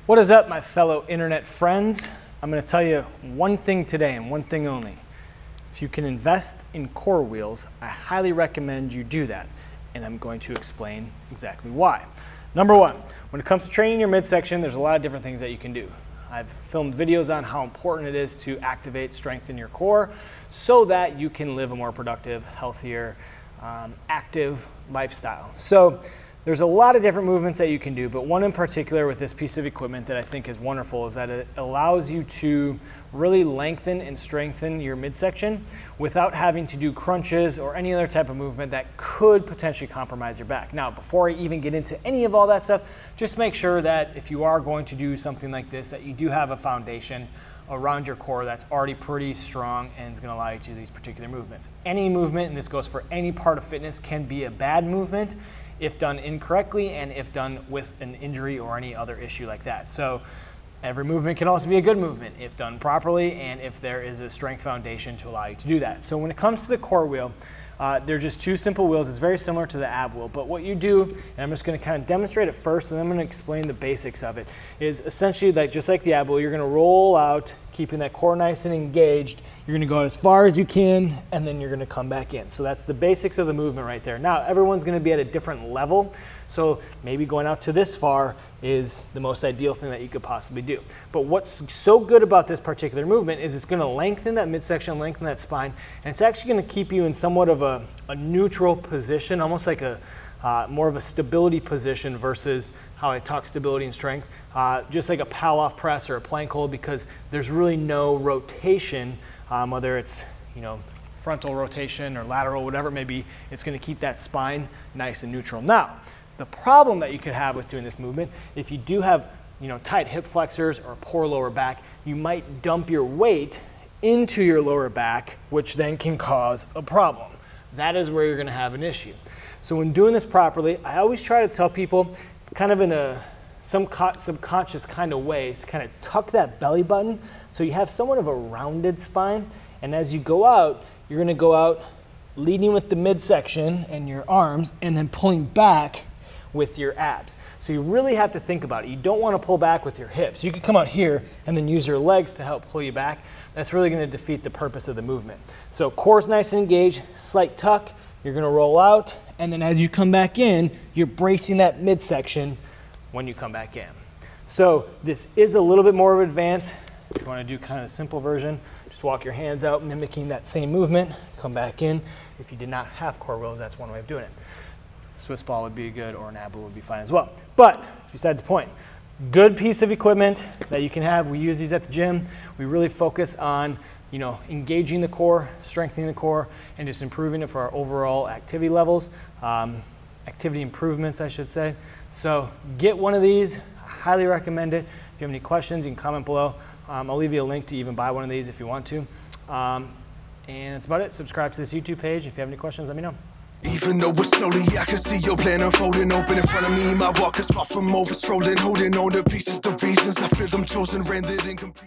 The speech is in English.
What is up, my fellow internet friends? I'm going to tell you one thing today and one thing only. If you can invest in core wheels, I highly recommend you do that, and I'm going to explain exactly why. Number one, when it comes to training your midsection, there's a lot of different things that you can do. I've filmed videos on how important it is to activate strength in your core so that you can live a more productive, healthier, active lifestyle. So there's a lot of different movements that you can do, but one in particular with this piece of equipment that I think is wonderful is that it allows you to really lengthen and strengthen your midsection without having to do crunches or any other type of movement that could potentially compromise your back. Now, before I even get into any of all that stuff, just make sure that if you are going to do something like this, that you do have a foundation around your core that's already pretty strong and is going to allow you to do these particular movements. Any movement, and this goes for any part of fitness, can be a bad movement if done incorrectly and if done with an injury or any other issue like that. So every movement can also be a good movement if done properly and if there is a strength foundation to allow you to do that. So when it comes to the core wheel, they're just two simple wheels. It's very similar to the ab wheel, but what you do, and I'm just going to kind of demonstrate it first, and then I'm going to explain the basics of it, is essentially like just like the ab wheel, you're going to roll out, keeping that core nice and engaged. You're going to go as far as you can, and then you're going to come back in. So that's the basics of the movement right there. Now, everyone's going to be at a different level, so maybe going out to this far is the most ideal thing that you could possibly do. But what's so good about this particular movement is it's going to lengthen that midsection, lengthen that spine, and it's actually going to keep you in somewhat of a neutral position, almost like a more of a stability position versus how I talk stability and strength, just like a pal-off press or a plank hold, because there's really no rotation, whether it's frontal rotation or lateral, whatever it may be. It's going to keep that spine nice and neutral. Now, the problem that you could have with doing this movement, if you do have tight hip flexors or poor lower back, you might dump your weight into your lower back, which then can cause a problem. That is where you're going to have an issue. So when doing this properly, I always try to tell people, kind of in a subconscious kind of ways, kind of tuck that belly button so you have somewhat of a rounded spine. And as you go out, you're going to go out leading with the midsection and your arms, and then pulling back with your abs. So you really have to think about it. You don't want to pull back with your hips. You can come out here and then use your legs to help pull you back. That's really going to defeat the purpose of the movement. So core's nice and engaged, slight tuck, you're going to roll out, and then as you come back in, you're bracing that midsection when you come back in. So this is a little bit more of advanced. If you want to do kind of a simple version, just walk your hands out, mimicking that same movement, come back in. If you did not have core wheels, that's one way of doing it. Swiss ball would be good, or an ab wheel would be fine as well. But it's besides the point. Good piece of equipment that you can have. We use these at the gym. We really focus on engaging the core, strengthening the core, and just improving it for our overall activity levels, activity improvements, I should say. So get one of these. I highly recommend it. If you have any questions, you can comment below. I'll leave you a link to even buy one of these if you want to. And that's about it. Subscribe to this YouTube page. If you have any questions, let me know. Even though it's slowly, I can see your plan unfolding open in front of me. My walk is far from over, strolling, holding on to pieces, the reasons I feel them chosen, rendered incomplete.